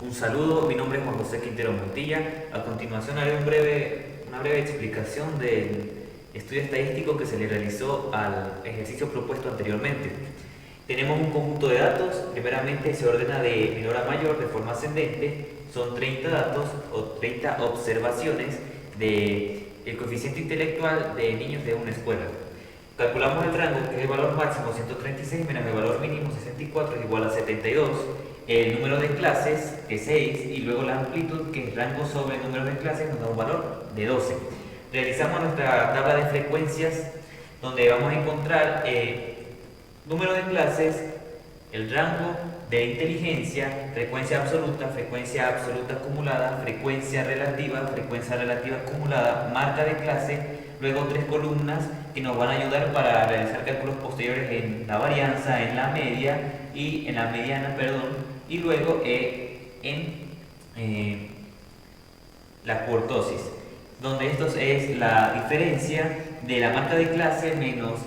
Un saludo, mi nombre es Juan José Quintero Montilla. A continuación haré una breve explicación del estudio estadístico que se le realizó al ejercicio propuesto anteriormente. Tenemos un conjunto de datos, primeramente se ordena de menor a mayor de forma ascendente, son 30 datos o 30 observaciones del coeficiente intelectual de niños de una escuela. Calculamos el rango, que es el valor máximo 136 menos el valor mínimo 64 es igual a 72, el número de clases es 6 y luego la amplitud, que es rango sobre el número de clases, nos da un valor de 12. Realizamos nuestra tabla de frecuencias donde vamos a encontrar número de clases, el rango de inteligencia, frecuencia absoluta acumulada, frecuencia relativa acumulada, marca de clase, luego 3 columnas que nos van a ayudar para realizar cálculos posteriores en la varianza, en la media y en la mediana, y luego en la kurtosis, donde esto es la diferencia de la marca de clase menos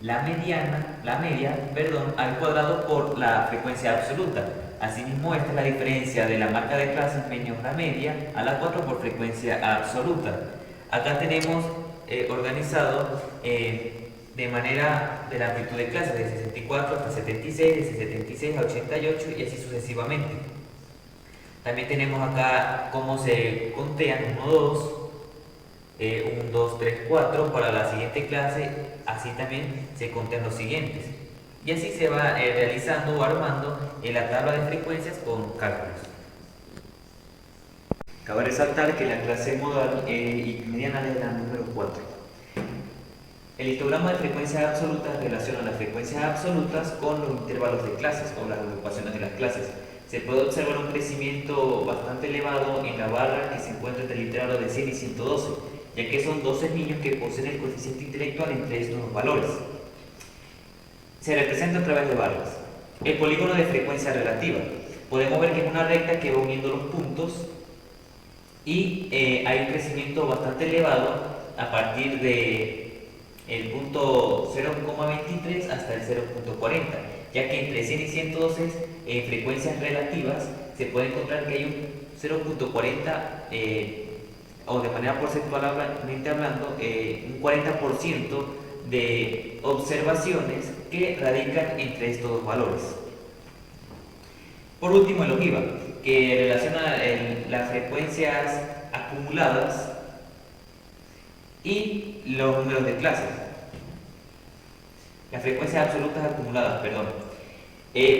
la media, al cuadrado por la frecuencia absoluta. Asimismo, esta es la diferencia de la marca de clase menos la media a la 4 por frecuencia absoluta. Acá tenemos organizado de manera de la amplitud de clases de 64 hasta 76, de 76 a 88 y así sucesivamente. También tenemos acá cómo se contean 1, 2, 1, 2, 3, 4 para la siguiente clase, así también se contean los siguientes. Y así se va realizando o armando en la tabla de frecuencias con cálculos. Cabe resaltar que la clase modal y mediana es la número 4. El histograma de frecuencias absolutas relaciona las frecuencias absolutas con los intervalos de clases o las agrupaciones de las clases. Se puede observar un crecimiento bastante elevado en la barra que se encuentra entre el intervalo de 100 y 112, ya que son 12 niños que poseen el coeficiente intelectual entre estos dos valores. Se representa a través de barras. El polígono de frecuencia relativa. Podemos ver que es una recta que va uniendo los puntos y hay un crecimiento bastante elevado a partir de el punto 0,23 hasta el 0,40, ya que entre 100 y 112 en frecuencias relativas se puede encontrar que hay un 0,40 o de manera porcentualmente hablando, un 40% de observaciones que radican entre estos dos valores. Por último, el ojiva, que relaciona las frecuencias acumuladas y los números de clases. Las frecuencias absolutas acumuladas,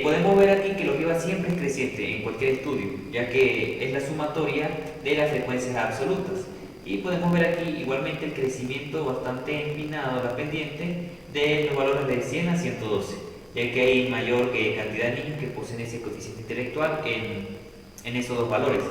podemos ver aquí que el ojiva siempre es creciente en cualquier estudio, ya que es la sumatoria de las frecuencias absolutas. Y podemos ver aquí igualmente el crecimiento bastante empinado, la pendiente, de los valores de 100 a 112, ya que hay mayor cantidad de niños que poseen ese coeficiente intelectual en esos dos valores.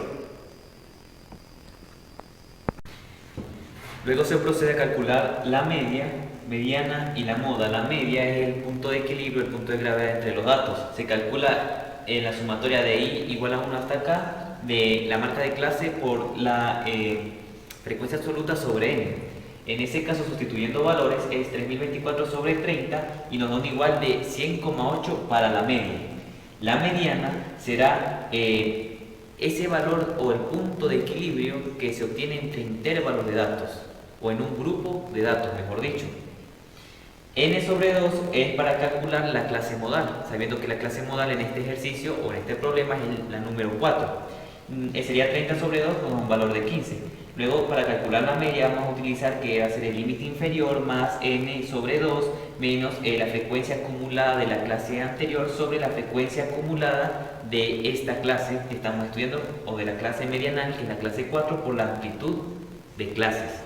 Luego se procede a calcular la media, mediana y la moda. La media es el punto de equilibrio, el punto de gravedad entre los datos. Se calcula en la sumatoria de i igual a 1 hasta acá, de la marca de clase por la frecuencia absoluta sobre n. En ese caso, sustituyendo valores, es 3024 sobre 30 y nos da un igual de 100,8 para la media. La mediana será ese valor o el punto de equilibrio que se obtiene entre intervalos de datos o en un grupo de datos, mejor dicho. N sobre 2 es para calcular la clase modal, sabiendo que la clase modal en este ejercicio o en este problema es la número 4. Sería 30 sobre 2 con un valor de 15. Luego, para calcular la media vamos a utilizar que va a ser el límite inferior más n sobre 2 menos la frecuencia acumulada de la clase anterior sobre la frecuencia acumulada de esta clase que estamos estudiando, o de la clase medianal, que es la clase 4, por la amplitud de clases.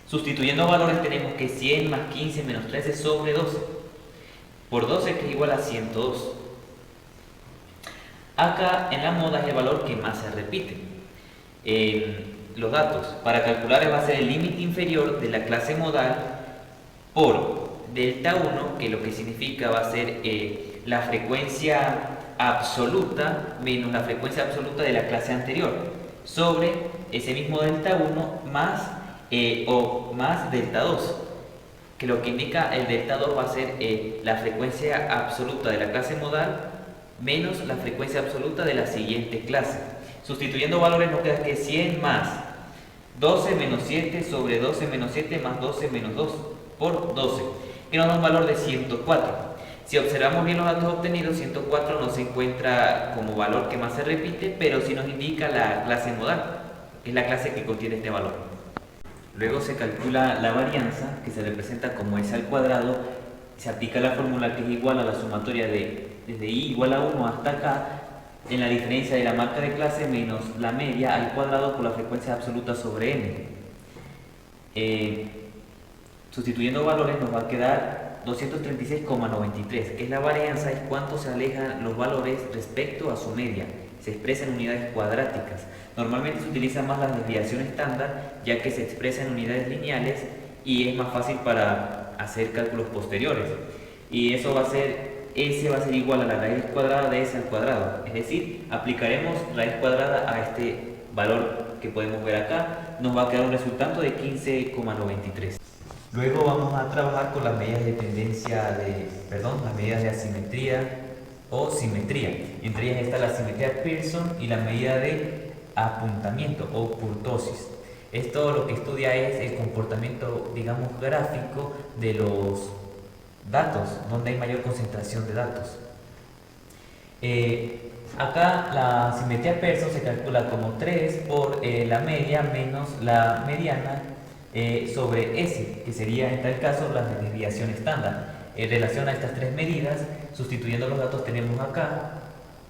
Sustituyendo valores tenemos que 100 más 15 menos 13 sobre 12 por 12, que es igual a 102. Acá en la moda es el valor que más se repite. Los datos para calcular va a ser el límite inferior de la clase modal por delta 1, que lo que significa va a ser la frecuencia absoluta menos la frecuencia absoluta de la clase anterior, sobre ese mismo delta 1 más más delta 2, que lo que indica el delta 2 va a ser la frecuencia absoluta de la clase modal menos la frecuencia absoluta de la siguiente clase. Sustituyendo valores nos queda que 100 más 12 menos 7 sobre 12 menos 7 más 12 menos 2 por 12, que nos da un valor de 104. Si observamos bien los datos obtenidos, 104 no se encuentra como valor que más se repite, pero sí nos indica la clase modal, que es la clase que contiene este valor. Luego se calcula la varianza, que se representa como s al cuadrado. Se aplica la fórmula que es igual a la sumatoria de desde i igual a 1 hasta acá, en la diferencia de la marca de clase menos la media al cuadrado por la frecuencia absoluta sobre n. Sustituyendo valores nos va a quedar 236,93, que es la varianza, es cuánto se alejan los valores respecto a su media. Se expresa en unidades cuadráticas. Normalmente se utilizan más las desviaciones estándar, ya que se expresa en unidades lineales y es más fácil para hacer cálculos posteriores. Y eso va a ser, S va a ser igual a la raíz cuadrada de S al cuadrado. Es decir, aplicaremos raíz cuadrada a este valor que podemos ver acá. Nos va a quedar un resultado de 15,93. Luego vamos a trabajar con las medidas de tendencia las medidas de asimetría o simetría. Entre ellas está la simetría Pearson y la medida de apuntamiento o kurtosis. Esto lo que estudia es el comportamiento, digamos, gráfico de los datos, donde hay mayor concentración de datos. Acá la simetría Pearson se calcula como 3 por la media menos la mediana sobre S, que sería en tal caso la desviación estándar. En relación a estas tres medidas, sustituyendo los datos tenemos acá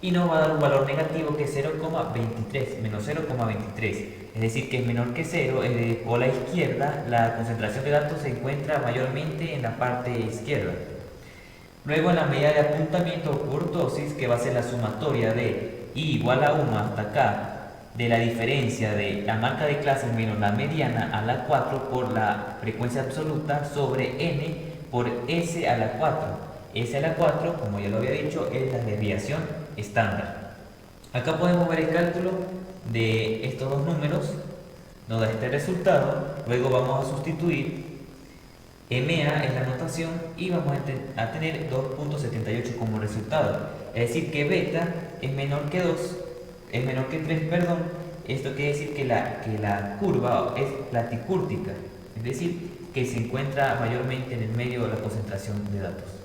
y nos va a dar un valor negativo que es 0,23, menos 0,23, es decir que es menor que 0, o a la izquierda la concentración de datos se encuentra mayormente en la parte izquierda. Luego en la medida de apuntamiento o kurtosis, que va a ser la sumatoria de i igual a 1 hasta acá, de la diferencia de la marca de clase menos la mediana a la 4 por la frecuencia absoluta sobre n por s a la 4. S a la 4, como ya lo había dicho, es la desviación estándar. Acá podemos ver el cálculo de estos dos números, nos da este resultado. Luego vamos a sustituir MA en la notación y vamos a tener 2,78 como resultado. Es decir que beta es menor que 2, es menor que 3, perdón. Esto quiere decir que la curva es platicúrtica, es decir, que se encuentra mayormente en el medio de la concentración de datos.